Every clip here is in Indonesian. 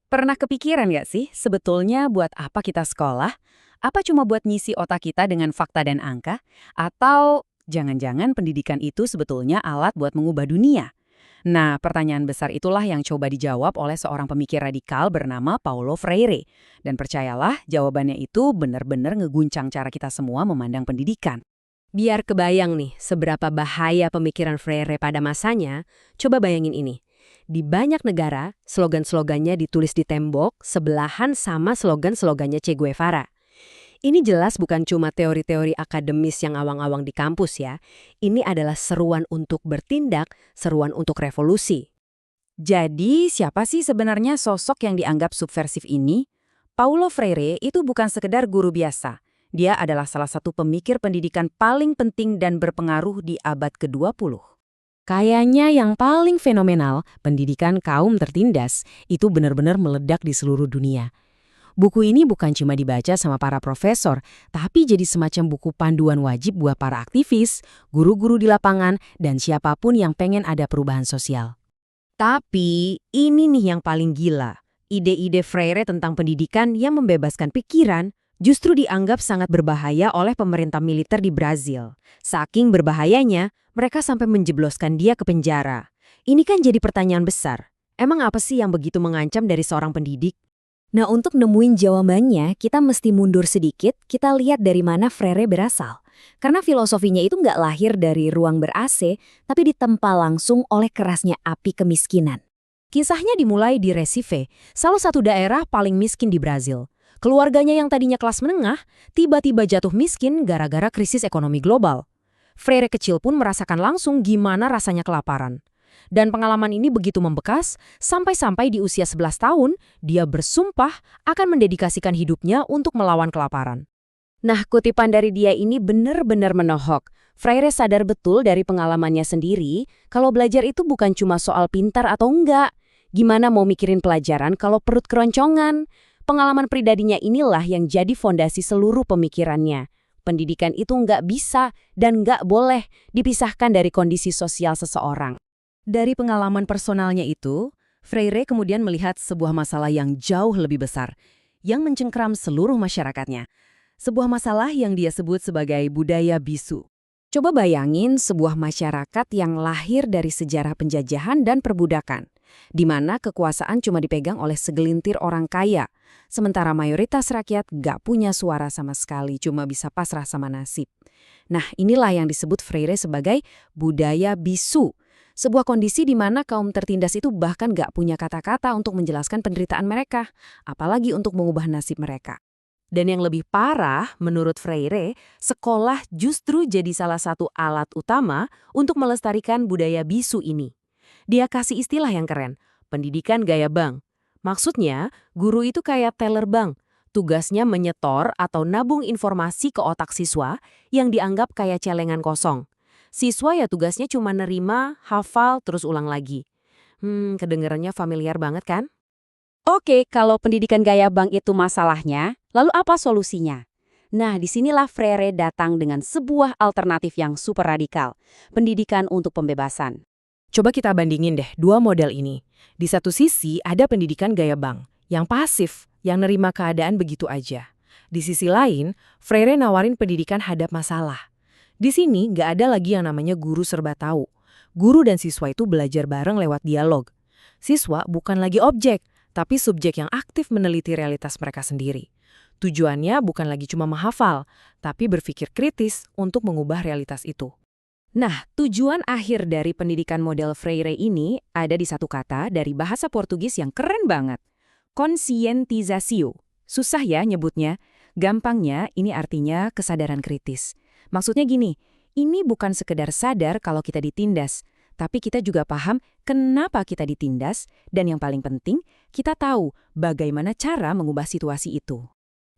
Pernah kepikiran nggak sih, sebetulnya buat apa kita sekolah? Apa cuma buat ngisi otak kita dengan fakta dan angka? Atau jangan-jangan pendidikan itu sebetulnya alat buat mengubah dunia? Nah, pertanyaan besar itulah yang coba dijawab oleh seorang pemikir radikal bernama Paulo Freire. Dan percayalah, jawabannya itu benar-benar ngeguncang cara kita semua memandang pendidikan. Biar kebayang nih seberapa bahaya pemikiran Freire pada masanya, coba bayangin ini. Di banyak negara, slogan-slogannya ditulis di tembok sebelahan sama slogan-slogannya Che Guevara. Ini jelas bukan cuma teori-teori akademis yang awang-awang di kampus ya. Ini adalah seruan untuk bertindak, seruan untuk revolusi. Jadi, siapa sih sebenarnya sosok yang dianggap subversif ini? Paulo Freire itu bukan sekedar guru biasa. Dia adalah salah satu pemikir pendidikan paling penting dan berpengaruh di abad ke-20. Kayaknya yang paling fenomenal, pendidikan kaum tertindas, itu benar-benar meledak di seluruh dunia. Buku ini bukan cuma dibaca sama para profesor, tapi jadi semacam buku panduan wajib buat para aktivis, guru-guru di lapangan, dan siapapun yang pengen ada perubahan sosial. Tapi ini nih yang paling gila. Ide-ide Freire tentang pendidikan yang membebaskan pikiran justru dianggap sangat berbahaya oleh pemerintah militer di Brazil. Saking berbahayanya, mereka sampai menjebloskan dia ke penjara. Ini kan jadi pertanyaan besar. Emang apa sih yang begitu mengancam dari seorang pendidik? Nah, untuk nemuin jawabannya, kita mesti mundur sedikit, kita lihat dari mana Freire berasal. Karena filosofinya itu nggak lahir dari ruang ber-AC, tapi ditempa langsung oleh kerasnya api kemiskinan. Kisahnya dimulai di Recife, salah satu daerah paling miskin di Brazil. Keluarganya yang tadinya kelas menengah, tiba-tiba jatuh miskin gara-gara krisis ekonomi global. Freire kecil pun merasakan langsung gimana rasanya kelaparan. Dan pengalaman ini begitu membekas, sampai-sampai di usia 11 tahun, dia bersumpah akan mendedikasikan hidupnya untuk melawan kelaparan. Nah, kutipan dari dia ini benar-benar menohok. Freire sadar betul dari pengalamannya sendiri, kalau belajar itu bukan cuma soal pintar atau enggak. Gimana mau mikirin pelajaran kalau perut keroncongan? Pengalaman pribadinya inilah yang jadi fondasi seluruh pemikirannya. Pendidikan itu nggak bisa dan nggak boleh dipisahkan dari kondisi sosial seseorang. Dari pengalaman personalnya itu, Freire kemudian melihat sebuah masalah yang jauh lebih besar, yang mencengkram seluruh masyarakatnya. Sebuah masalah yang dia sebut sebagai budaya bisu. Coba bayangin sebuah masyarakat yang lahir dari sejarah penjajahan dan perbudakan, di mana kekuasaan cuma dipegang oleh segelintir orang kaya, sementara mayoritas rakyat nggak punya suara sama sekali, cuma bisa pasrah sama nasib. Nah, inilah yang disebut Freire sebagai budaya bisu. Sebuah kondisi di mana kaum tertindas itu bahkan gak punya kata-kata untuk menjelaskan penderitaan mereka, apalagi untuk mengubah nasib mereka. Dan yang lebih parah, menurut Freire, sekolah justru jadi salah satu alat utama untuk melestarikan budaya bisu ini. Dia kasih istilah yang keren, pendidikan gaya bank. Maksudnya, guru itu kayak teller bank. Tugasnya menyetor atau nabung informasi ke otak siswa yang dianggap kayak celengan kosong. Siswa ya tugasnya cuma nerima, hafal, terus ulang lagi. Kedengarannya familiar banget kan? Oke, kalau pendidikan gaya bank itu masalahnya, lalu apa solusinya? Nah, disinilah Freire datang dengan sebuah alternatif yang super radikal, pendidikan untuk pembebasan. Coba kita bandingin deh dua model ini. Di satu sisi ada pendidikan gaya bank, yang pasif, yang nerima keadaan begitu aja. Di sisi lain, Freire nawarin pendidikan hadap masalah. Di sini nggak ada lagi yang namanya guru serba tahu. Guru dan siswa itu belajar bareng lewat dialog. Siswa bukan lagi objek, tapi subjek yang aktif meneliti realitas mereka sendiri. Tujuannya bukan lagi cuma menghafal, tapi berpikir kritis untuk mengubah realitas itu. Nah, tujuan akhir dari pendidikan model Freire ini ada di satu kata dari bahasa Portugis yang keren banget. Conscientizatio. Susah ya nyebutnya. Gampangnya ini artinya kesadaran kritis. Maksudnya gini, ini bukan sekedar sadar kalau kita ditindas, tapi kita juga paham kenapa kita ditindas, dan yang paling penting, kita tahu bagaimana cara mengubah situasi itu.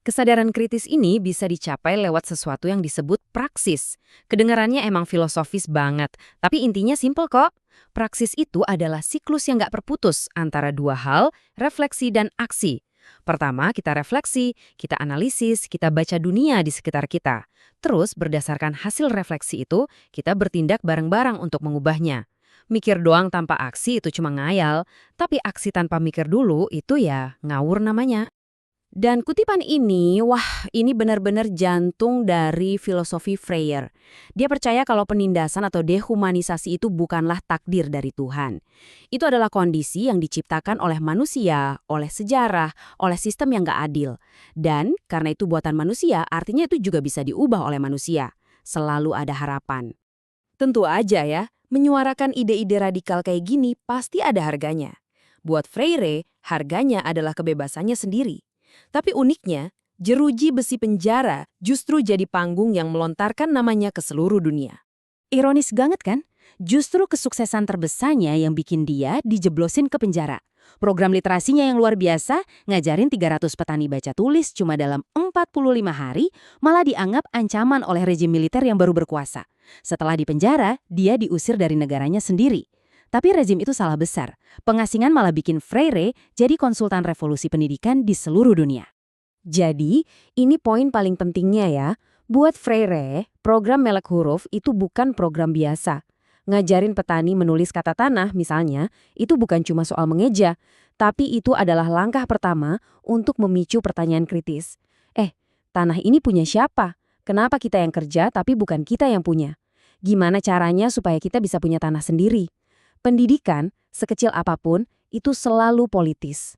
Kesadaran kritis ini bisa dicapai lewat sesuatu yang disebut praksis. Kedengarannya emang filosofis banget, tapi intinya simpel kok. Praksis itu adalah siklus yang nggak berputus antara dua hal, refleksi dan aksi. Pertama, kita refleksi, kita analisis, kita baca dunia di sekitar kita. Terus, berdasarkan hasil refleksi itu, kita bertindak bareng-bareng untuk mengubahnya. Mikir doang tanpa aksi itu cuma ngayal, tapi aksi tanpa mikir dulu itu ya ngawur namanya. Dan kutipan ini, wah ini benar-benar jantung dari filosofi Freire. Dia percaya kalau penindasan atau dehumanisasi itu bukanlah takdir dari Tuhan. Itu adalah kondisi yang diciptakan oleh manusia, oleh sejarah, oleh sistem yang gak adil. Dan karena itu buatan manusia, artinya itu juga bisa diubah oleh manusia. Selalu ada harapan. Tentu aja ya, menyuarakan ide-ide radikal kayak gini pasti ada harganya. Buat Freire, harganya adalah kebebasannya sendiri. Tapi uniknya, jeruji besi penjara justru jadi panggung yang melontarkan namanya ke seluruh dunia. Ironis banget kan? Justru kesuksesan terbesarnya yang bikin dia dijeblosin ke penjara. Program literasinya yang luar biasa, ngajarin 300 petani baca tulis cuma dalam 45 hari, malah dianggap ancaman oleh rejim militer yang baru berkuasa. Setelah di penjara, dia diusir dari negaranya sendiri. Tapi rezim itu salah besar. Pengasingan malah bikin Freire jadi konsultan revolusi pendidikan di seluruh dunia. Jadi, ini poin paling pentingnya ya. Buat Freire, program Melek Huruf itu bukan program biasa. Ngajarin petani menulis kata tanah misalnya, itu bukan cuma soal mengeja, tapi itu adalah langkah pertama untuk memicu pertanyaan kritis. Tanah ini punya siapa? Kenapa kita yang kerja tapi bukan kita yang punya? Gimana caranya supaya kita bisa punya tanah sendiri? Pendidikan, sekecil apapun, itu selalu politis.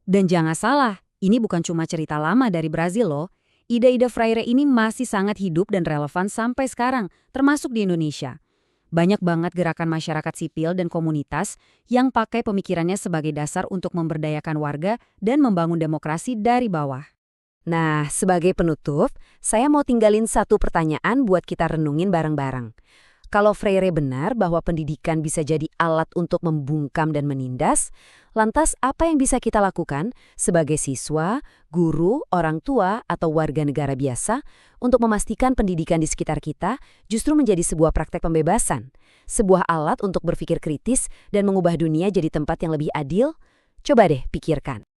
Dan jangan salah, ini bukan cuma cerita lama dari Brazil loh. Ide-ide Freire ini masih sangat hidup dan relevan sampai sekarang, termasuk di Indonesia. Banyak banget gerakan masyarakat sipil dan komunitas yang pakai pemikirannya sebagai dasar untuk memberdayakan warga dan membangun demokrasi dari bawah. Nah, sebagai penutup, saya mau tinggalin satu pertanyaan buat kita renungin bareng-bareng. Kalau Freire benar bahwa pendidikan bisa jadi alat untuk membungkam dan menindas, lantas apa yang bisa kita lakukan sebagai siswa, guru, orang tua, atau warga negara biasa untuk memastikan pendidikan di sekitar kita justru menjadi sebuah praktek pembebasan, sebuah alat untuk berpikir kritis dan mengubah dunia jadi tempat yang lebih adil? Coba deh pikirkan.